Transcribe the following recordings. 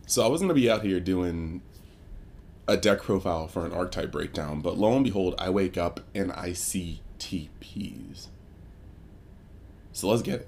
So I was going to be out here doing a deck profile for an archetype breakdown, but lo and behold, I wake up and I see TPs. So let's get it.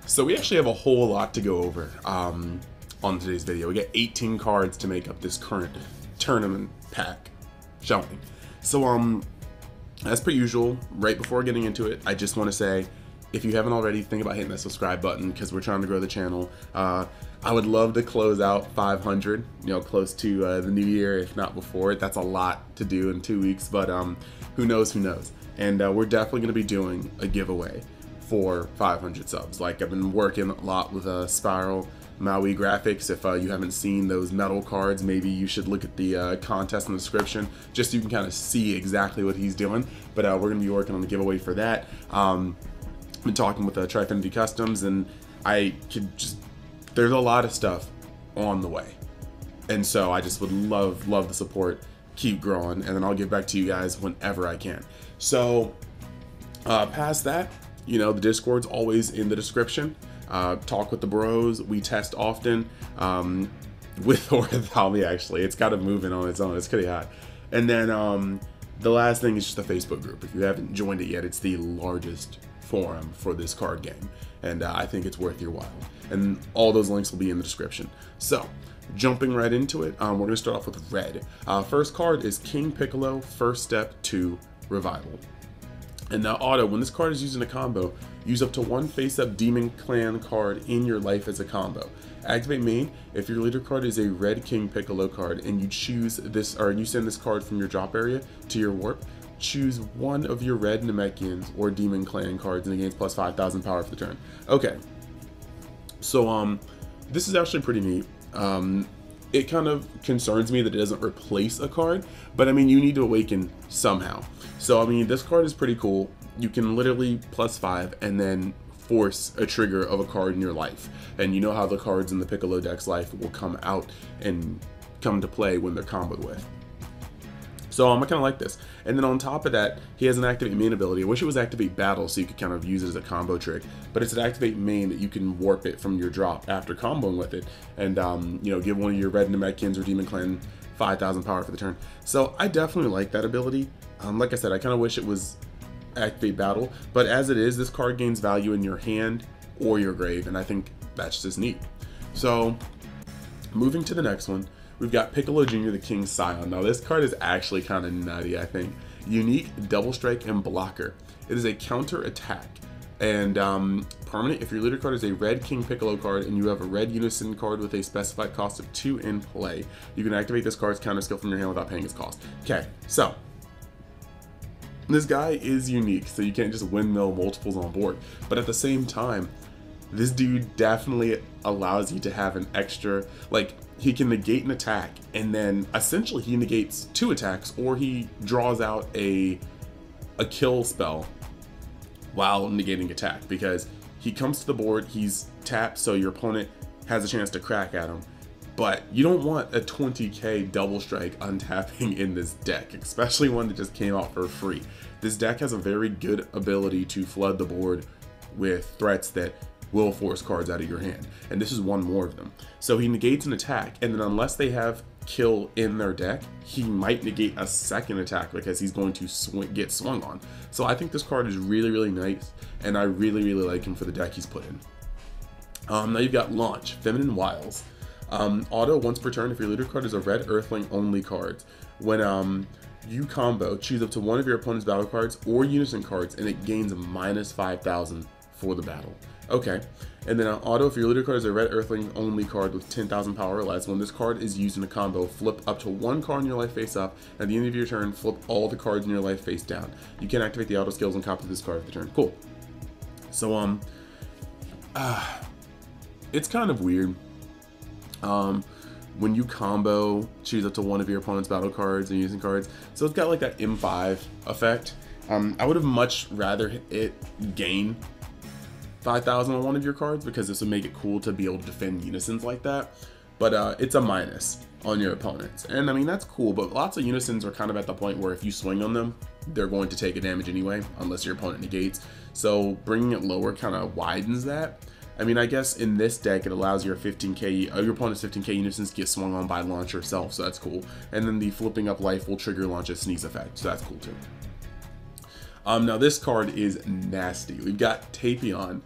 So we actually have a whole lot to go over on today's video. We got 18 cards to make up this current tournament pack, shall we? So as per usual, right before getting into it, I just want to say, if you haven't already, think about hitting that subscribe button because we're trying to grow the channel. I would love to close out 500, close to the new year, if not before it. That's a lot to do in 2 weeks, but who knows, And we're definitely going to be doing a giveaway for 500 subs. Like, I've been working a lot with Spiral, Maui Graphix. If you haven't seen those metal cards, maybe you should look at the contest in the description, just so you can kind of see exactly what he's doing. But we're going to be working on the giveaway for that. Been talking with Trifinity Customs, and there's a lot of stuff on the way, and so I just would love the support. Keep growing, and then I'll get back to you guys whenever I can. So past that, the Discord's always in the description. Talk with the bros. We test often, with or without me. Actually, it's got to move in on its own. It's pretty hot. And then the last thing is just the Facebook group. If you haven't joined it yet, it's the largest forum for this card game, and I think it's worth your while, and all those links will be in the description. So jumping right into it, we're going to start off with red. First card is King Piccolo, First Step to Revival. And now auto, when this card is used in a combo, use up to one face-up Demon Clan card in your life as a combo. Activate main if your leader card is a red King Piccolo card and you choose this, or you send this card from your drop area to your warp. Choose one of your red Namekians or Demon Clan cards and it gains plus 5,000 power for the turn. Okay, so this is actually pretty neat. It kind of concerns me that it doesn't replace a card, but I mean, you need to awaken somehow. So I mean, this card is pretty cool. You can literally plus 5 and then force a trigger of a card in your life, and you know how the cards in the Piccolo deck's life will come out and come to play when they're comboed with. So I kind of like this. And then on top of that, he has an activate main ability. I wish it was activate battle so you could kind of use it as a combo trick, but it's an activate main that you can warp it from your drop after comboing with it, and give one of your red Namekians or Demon Clan 5,000 power for the turn. So I definitely like that ability. Like I said, I kind of wish it was activate battle, but as it is, this card gains value in your hand or your grave, and I think that's just neat. So moving to the next one, we've got Piccolo Jr, the King Scion. Now this card is actually kind of nutty, I think. Unique, double strike, and blocker. It is a counter attack, and permanent if your leader card is a red King Piccolo card and you have a red Unison card with a specified cost of 2 in play, you can activate this card's counter skill from your hand without paying its cost. Okay, so this guy is unique, so you can't just windmill multiples on board, but at the same time, this dude definitely allows you to have an extra, like, he can negate an attack, and then essentially he negates 2 attacks, or he draws out a kill spell while negating attack, because he comes to the board, he's tapped, so your opponent has a chance to crack at him. But you don't want a 20k double strike untapping in this deck, especially one that just came out for free. This deck has a very good ability to flood the board with threats that will force cards out of your hand, and this is one more of them. So he negates an attack, and then unless they have kill in their deck, he might negate a second attack because he's going to get swung on. So I think this card is really nice, and I really like him for the deck he's put in. Now you've got Launch, Feminine Wiles. Auto, once per turn, if your leader card is a red Earthling only card, when you combo, choose up to one of your opponent's battle cards or Unison cards, and it gains minus 5,000 for the battle. Okay, and then auto, if your leader card is a red Earthling only card with 10,000 power or less, when this card is used in a combo, flip up to one card in your life face up. At the end of your turn, flip all the cards in your life face down. You can activate the auto skills and copy this card for the turn. Cool. So it's kind of weird. When you combo, choose up to one of your opponent's battle cards and using cards. So it's got like that M5 effect. I would have much rather it gain 5,000 on one of your cards, because this would make it cool to be able to defend Unisons like that. But it's a minus on your opponents, and I mean, that's cool, but lots of Unisons are kind of at the point where if you swing on them, they're going to take a damage anyway, unless your opponent negates. So bringing it lower kind of widens that. I mean, I guess in this deck, it allows your 15k, your opponent's 15k units to get swung on by launch herself, so that's cool. And then the flipping up life will trigger launch a sneeze effect, so that's cool too. Now this card is nasty. We've got Tapion,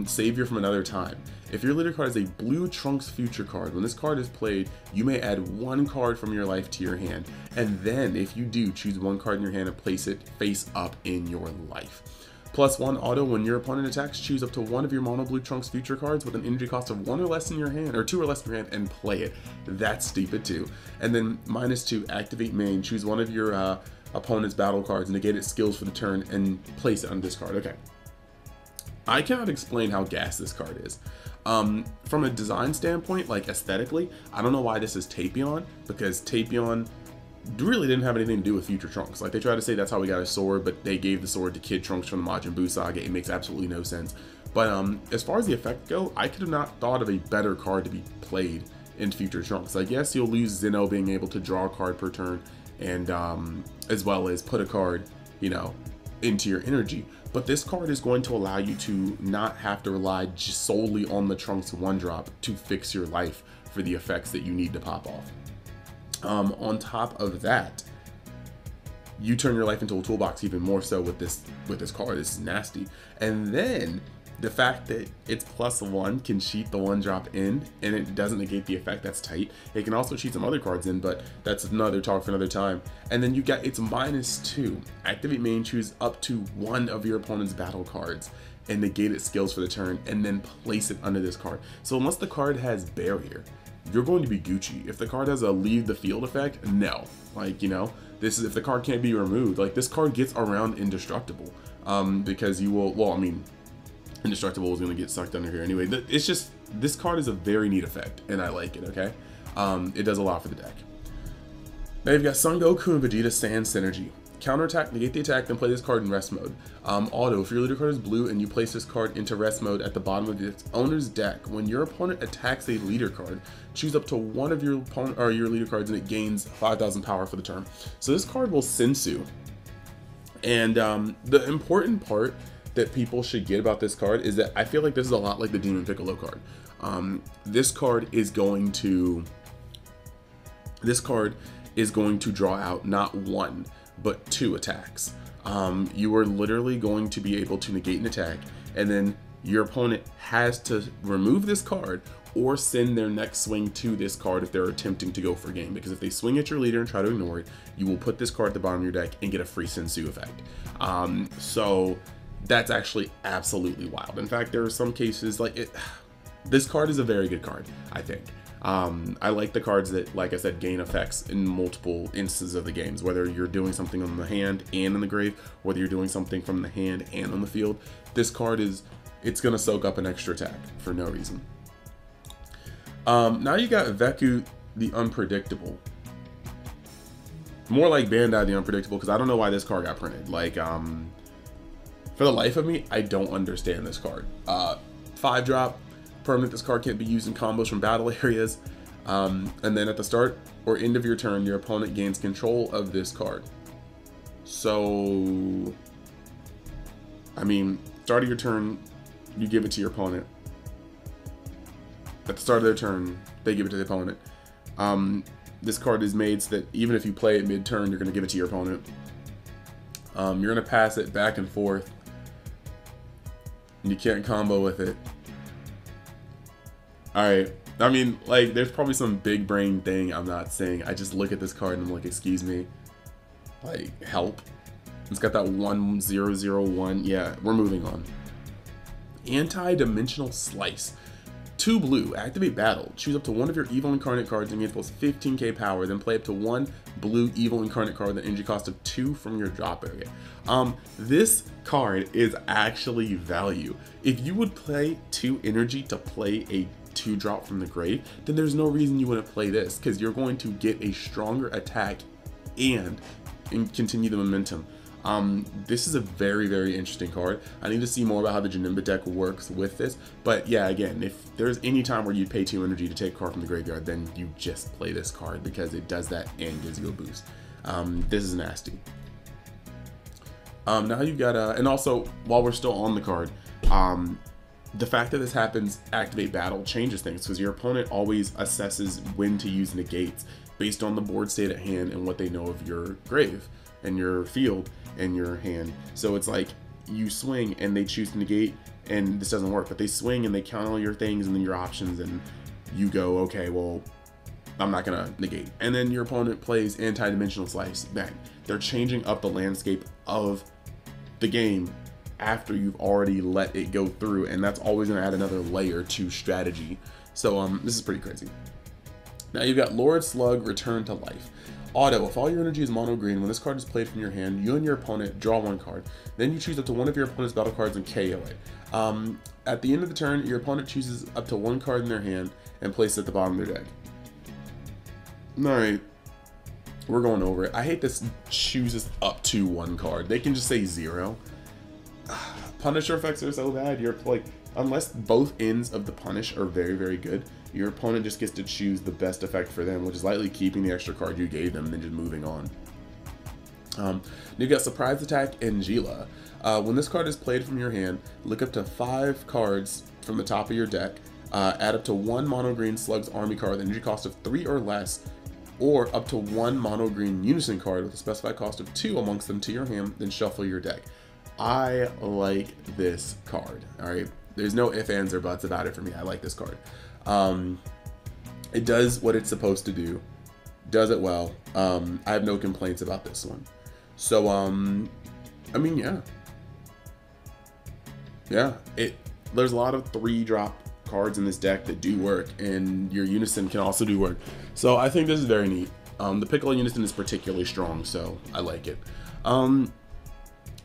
Savior from Another Time. If your leader card is a blue Trunks Future card, when this card is played, you may add one card from your life to your hand. And then, if you do, choose one card in your hand and place it face up in your life. +1 auto, when your opponent attacks, choose up to one of your mono blue Trunks Future cards with an energy cost of 1 or less in your hand, or 2 or less in your hand, and play it. That's stupid too. And then -2, activate main, choose one of your opponent's battle cards, negate its skills for the turn, and place it on this card. Okay. I cannot explain how gas this card is. From a design standpoint, like aesthetically, I don't know why this is Tapion, because Tapion really didn't have anything to do with Future Trunks. Like, they try to say that's how we got a sword, but they gave the sword to Kid Trunks from the Majin Buu saga. It makes absolutely no sense. But as far as the effect go, I could have not thought of a better card to be played in Future Trunks. Like, yes, you'll lose Zeno being able to draw a card per turn, and as well as put a card, you know, into your energy. But this card is going to allow you to not have to rely just solely on the Trunks 1-drop to fix your life for the effects that you need to pop off. On top of that, you turn your life into a toolbox even more so with this card. This is nasty. And then the fact that it's +1 can cheat the 1-drop in, and it doesn't negate the effect. That's tight. It can also cheat some other cards in, but that's another talk for another time. And then you got it's -2. Activate main, choose up to one of your opponent's battle cards and negate its skills for the turn, and then place it under this card. So unless the card has barrier, you're going to be Gucci. If the card has a leave the field effect, no. Like, you know, this is if the card can't be removed. Like, this card gets around indestructible, because you will. Well, I mean, indestructible is going to get sucked under here anyway. It's just, this card is a very neat effect, and I like it. Okay, it does a lot for the deck. Now you've got Son Goku and Vegeta Sand Synergy. Counterattack, negate the attack, then play this card in rest mode. Auto, if your leader card is blue and you place this card into rest mode at the bottom of its owner's deck, when your opponent attacks a leader card, choose up to one of your opponent or your leader cards and it gains 5,000 power for the turn. So this card will Sensu. And the important part that people should get about this card is that I feel like this is a lot like the Demon Piccolo card. This card is going to draw out not 1, but 2 attacks. You are literally going to be able to negate an attack, and then your opponent has to remove this card or send their next swing to this card if they're attempting to go for a game. Because if they swing at your leader and try to ignore it, you will put this card at the bottom of your deck and get a free Sensu effect. So that's actually absolutely wild. In fact, there are some cases like it. This card is a very good card, I think. I like the cards that, like I said, gain effects in multiple instances of the games, whether you're doing something on the hand and in the grave, whether you're doing something from the hand and on the field. This card it's going to soak up an extra attack for no reason. Now you got Veku the Unpredictable. More like Bandai the Unpredictable, because I don't know why this card got printed. Like, for the life of me, I don't understand this card. 5-drop. Permanent, this card can't be used in combos from battle areas, and then at the start or end of your turn, your opponent gains control of this card. So, I mean, start of your turn, you give it to your opponent. At the start of their turn, they give it to the opponent. This card is made so that even if you play it mid-turn, you're going to give it to your opponent. You're going to pass it back and forth, and you can't combo with it. Alright, I mean, like, there's probably some big brain thing I'm not saying. I just look at this card and I'm like, excuse me. Like, help. It's got that 1001. Yeah, we're moving on. Antidimensional Slice. 2 blue, activate battle. Choose up to one of your evil incarnate cards and gain plus 15k power. Then play up to 1 blue evil incarnate card with an energy cost of 2 from your drop area. This card is actually value. If you would play 2 energy to play a 2-drop from the grave, then there's no reason you wouldn't play this, because you're going to get a stronger attack and continue the momentum. This is a very, very interesting card. I need to see more about how the Janemba deck works with this, but yeah, again, if there's any time where you'd pay 2 energy to take a card from the graveyard, then you just play this card because it does that and gives you a boost. This is nasty. Now you got and also while we're still on the card, the fact that this happens, activate battle, changes things because your opponent always assesses when to use negates based on the board state at hand and what they know of your grave and your field and your hand. So it's like you swing and they choose to negate and this doesn't work, but they swing and they count all your things and then your options and you go, okay, well, I'm not gonna negate. And then your opponent plays Antidimensional Slice. Bang. They're changing up the landscape of the game after you've already let it go through, and that's always gonna add another layer to strategy. So this is pretty crazy. Now you've got Lord Slug Return to Life. Auto, if all your energy is mono green, when this card is played from your hand, you and your opponent draw one card. Then you choose up to one of your opponent's battle cards and KO it. At the end of the turn, your opponent chooses up to one card in their hand and places it at the bottom of their deck. Alright, we're going over it. I hate this chooses up to one card. They can just say 0. Punisher effects are so bad. You're like, unless both ends of the punish are very, very good, your opponent just gets to choose the best effect for them, which is lightly keeping the extra card you gave them and then just moving on. You've got Surprise Attack and Gila. When this card is played from your hand, look up to 5 cards from the top of your deck, add up to 1 mono green Slug's army card with an energy cost of 3 or less, or up to 1 mono green Unison card with a specified cost of 2 amongst them to your hand, then shuffle your deck. I like this card, alright? There's no ifs, ands, or buts about it for me. I like this card. It does what it's supposed to do, does it well. I have no complaints about this one. So, I mean, yeah. There's a lot of 3-drop cards in this deck that do work, and your Unison can also do work. So I think this is very neat. The Piccolo Unison is particularly strong, so I like it.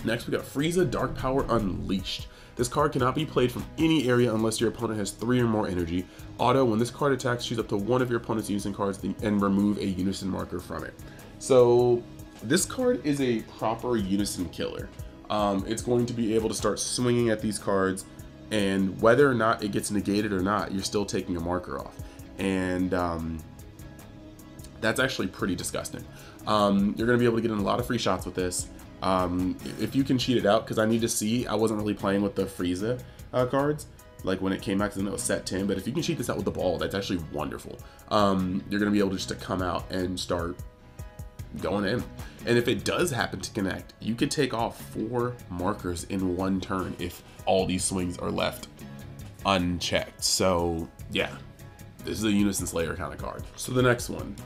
Next we got Frieza Dark Power Unleashed. This card cannot be played from any area unless your opponent has 3 or more energy. Auto, when this card attacks, choose up to one of your opponent's Unison cards and remove a Unison marker from it. So this card is a proper Unison killer. It's going to be able to start swinging at these cards, and whether or not it gets negated or not, you're still taking a marker off. And that's actually pretty disgusting. You're going to be able to get in a lot of free shots with this. If you can cheat it out, because I need to see, I wasn't really playing with the Frieza cards, like when it came out, because it was set 10, but if you can cheat this out with the ball, that's actually wonderful. You're going to be able just to come out and start going in. And if it does happen to connect, you could take off 4 markers in one turn if all these swings are left unchecked. So yeah, this is a Unison Slayer kind of card. So the next one,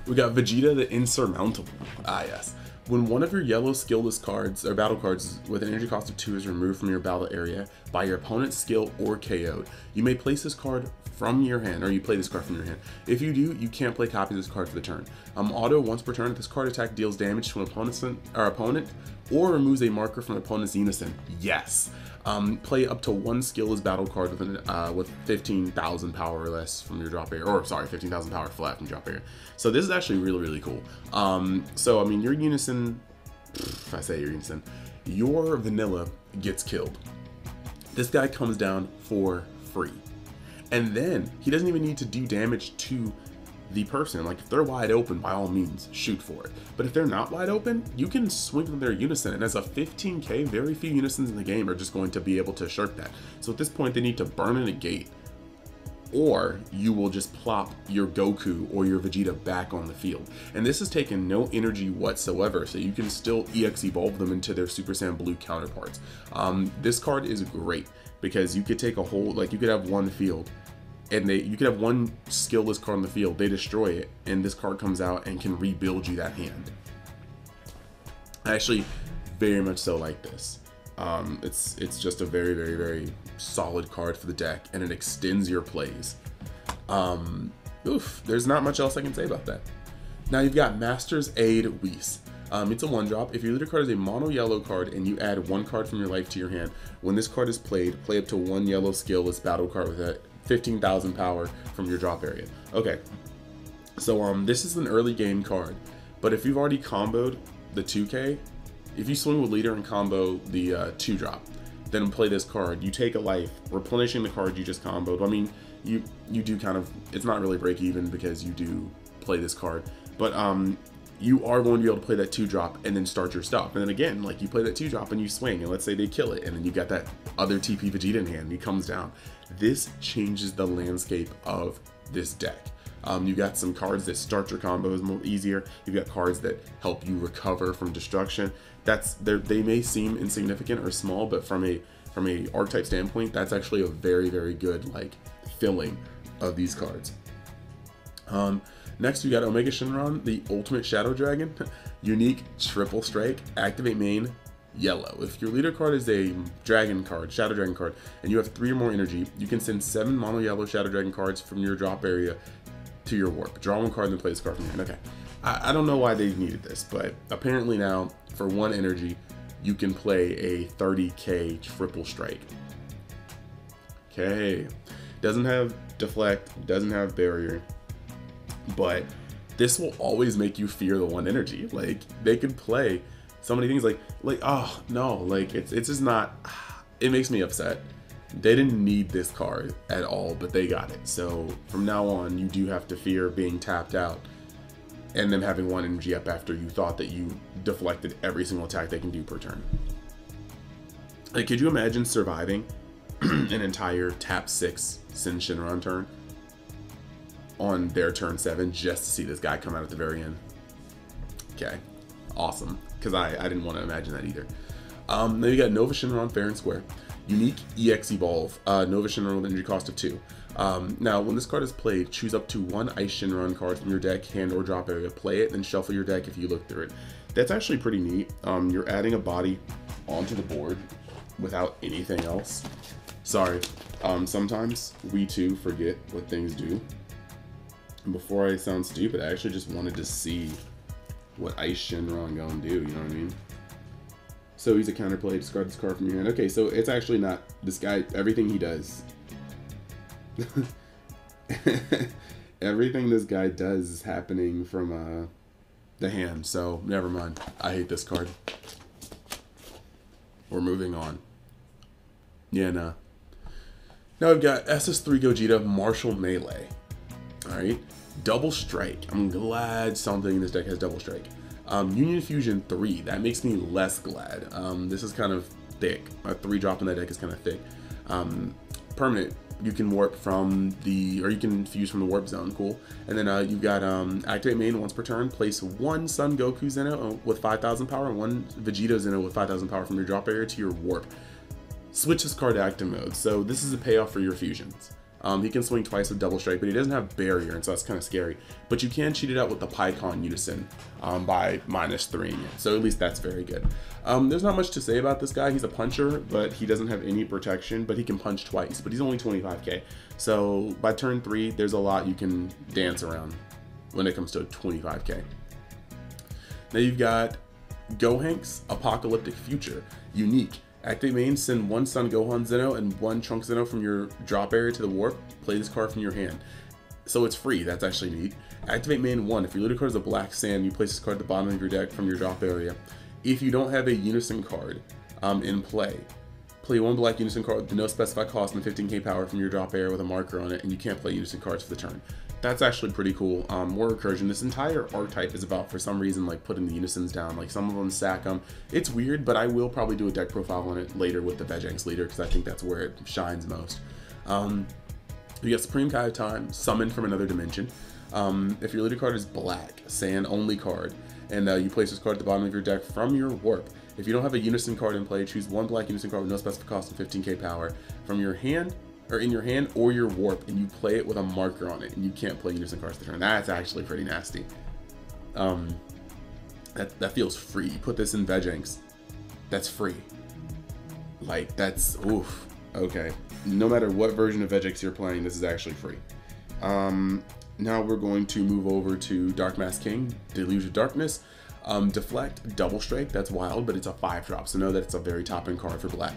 we got Vegeta the Insurmountable. Ah yes. When one of your yellow skillless cards or battle cards with an energy cost of 2 is removed from your battle area by your opponent's skill or KO'd, you may place this card from your hand, or you play this card from your hand. If you do, you can't play copies of this card for the turn. Auto, once per turn, this card attack deals damage to an opponent or removes a marker from an opponent's Unison. Yes. Play up to 1 skillless battle card with 15,000 power or less from your drop area, or sorry, 15,000 power flat from drop area. So this is actually really, really cool. So I mean, your Unison, if I say your Unison, your vanilla gets killed. This guy comes down for free. And then he doesn't even need to do damage to the person. Like, if they're wide open, by all means, shoot for it. But if they're not wide open, you can swing with their Unison. And as a 15k, very few Unisons in the game are just going to be able to shirk that. So at this point, they need to burn a negate, or you will just plop your Goku or your Vegeta back on the field. And this has taken no energy whatsoever, so you can still EX evolve them into their Super Saiyan Blue counterparts. This card is great because you could take a whole, like, you could have one field, and you could have one skillless card on the field, they destroy it, and this card comes out and can rebuild you that hand. I actually very much so like this. It's just a very, very, very solid card for the deck, and it extends your plays. There's not much else I can say about that. Now you've got Master's Aid Whis. It's a 1-drop. If your leader card is a mono yellow card and you add 1 card from your life to your hand, when this card is played, play up to 1 yellow skillless battle card with a 15,000 power from your drop area. Okay, so this is an early game card, but if you've already comboed the 2k, if you swing with leader and combo the 2-drop, then play this card, you take a life, replenishing the card you just comboed. I mean, you do kind of, it's not really break even because you do play this card, but you are going to be able to play that 2-drop and then start your stuff. And then again, like you play that 2-drop and you swing, and let's say they kill it, and then you got that other TP Vegeta in hand, and he comes down. This changes the landscape of this deck. You got some cards that start your combos more easier. You've got cards that help you recover from destruction. They may seem insignificant or small, but from a archetype standpoint, that's actually a very, very good like filling of these cards. Next, you got Omega Shinron, the Ultimate Shadow Dragon, unique triple strike, activate main, yellow. If your leader card is a dragon card, Shadow Dragon card, and you have 3 or more energy, you can send 7 mono yellow Shadow Dragon cards from your drop area to your warp. Draw 1 card and then play this card from your hand. Okay, I don't know why they needed this, but apparently now for 1 energy, you can play a 30k triple strike. Okay, doesn't have deflect, doesn't have barrier, but this will always make you fear the 1 energy. Like they could play so many things like oh no, like it's just not. It makes me upset. They didn't need this card at all, but they got it. So from now on, you do have to fear being tapped out and them having 1 energy up after you thought that you deflected every single attack they can do per turn. Like, could you imagine surviving an entire tap 6 Sin Shinron turn on their turn 7 just to see this guy come out at the very end? Okay, awesome, because I didn't want to imagine that either. Then you got Nova Shinron Fair and Square. Unique EX Evolve, Nova Shinron with energy cost of 2. Now, when this card is played, choose up to 1 Ice Shinron card from your deck, hand, or drop area. Play it, then shuffle your deck if you look through it. That's actually pretty neat. You're adding a body onto the board without anything else. Sorry, sometimes we too forget what things do. And before I sound stupid, I actually just wanted to see what Ice Shinron gonna do, you know what I mean? So he's a counterplay, discard this card from your hand. Okay, so it's actually not this guy, everything he does. Everything this guy does is happening from the hand, so never mind. I hate this card. We're moving on. Yeah, nah. Now we've got SS3 Gogeta Martial Melee. Alright, Double Strike. I'm glad something in this deck has Double Strike. Union Fusion 3, that makes me less glad. This is kind of thick. A 3-drop in that deck is kind of thick. Permanent, you can warp from the, or you can fuse from the warp zone, cool. And then you've got activate main once per turn, place 1 Son Goku Zeno with 5,000 power and 1 Vegeta Zeno with 5,000 power from your drop area to your warp. Switch this card to active mode, so this is a payoff for your fusions. He can swing twice with Double Strike, but he doesn't have barrier, and so that's kind of scary. But you can cheat it out with the Pycon Unison by -3ing it, so at least that's very good. There's not much to say about this guy. He's a puncher, but he doesn't have any protection, but he can punch twice, but he's only 25k. So by turn 3, there's a lot you can dance around when it comes to 25k. Now you've got Gohank's Apocalyptic Future, unique. Activate main, send 1 Son Gohan Zeno and 1 Trunks Zeno from your drop area to the warp. Play this card from your hand. So it's free, that's actually neat. Activate main 1. If your leader card is a Black Sand, you place this card at the bottom of your deck from your drop area. If you don't have a Unison card in play, play 1 Black Unison card with no specified cost and 15k power from your drop area with a marker on it, and you can't play Unison cards for the turn. That's actually pretty cool. More recursion. This entire archetype is about, for some reason, like putting the unisons down. Like some of them sack them. It's weird, but I will probably do a deck profile on it later with the Vegex leader because I think that's where it shines most. You get Supreme Kai of Time, summon from another dimension. If your leader card is black, sand only card, and you place this card at the bottom of your deck from your warp. If you don't have a Unison card in play, choose 1 Black Unison card with no specific cost and 15k power from your hand, or in your hand or your warp, and you play it with a marker on it, and you can't play Unison cards to turn. That's actually pretty nasty. That feels free. You put this in Vegex, that's free. Like, that's, oof, okay. No matter what version of Vegex you're playing, this is actually free. Now we're going to move over to Dark Mask King, Deluge of Darkness. Deflect, Double Strike, that's wild, but it's a 5-drop, so know that it's a very top-end card for black.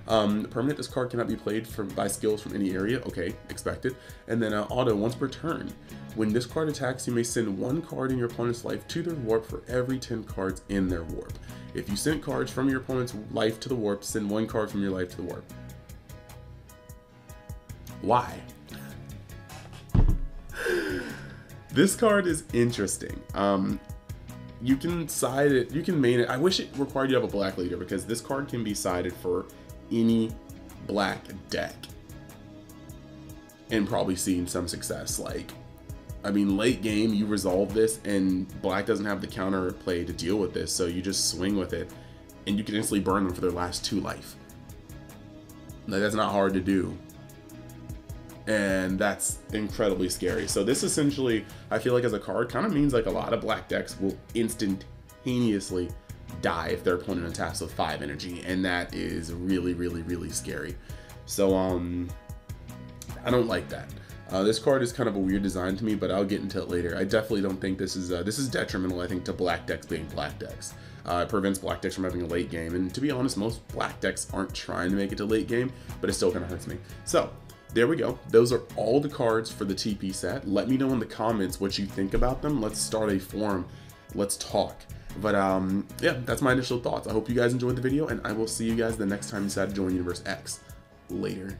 Permanent, this card cannot be played by skills from any area. Okay, expected. And then auto, once per turn. When this card attacks, you may send 1 card in your opponent's life to their warp for every 10 cards in their warp. If you sent cards from your opponent's life to the warp, send 1 card from your life to the warp. Why? This card is interesting. you can side it, you can main it. I wish it required you to have a black leader, because this card can be sided for any black deck and probably seen some success. Like, I mean, late game, you resolve this and black doesn't have the counter play to deal with this, so you just swing with it and you can instantly burn them for their last 2 life. Like, that's not hard to do. And that's incredibly scary. So this essentially, I feel like as a card, kind of means like a lot of black decks will instantaneously die if their opponent attacks with 5 energy, and that is really, really, really scary. So I don't like that. This card is kind of a weird design to me, but I'll get into it later. I definitely don't think this is detrimental, I think, to black decks being black decks. It prevents black decks from having a late game, and to be honest, most black decks aren't trying to make it to late game, but it still kind of hurts me. So there we go. Those are all the cards for the TP set. Let me know in the comments what you think about them. Let's start a forum. Let's talk. But yeah, that's my initial thoughts. I hope you guys enjoyed the video, and I will see you guys the next time you decide to join Universe X. Later.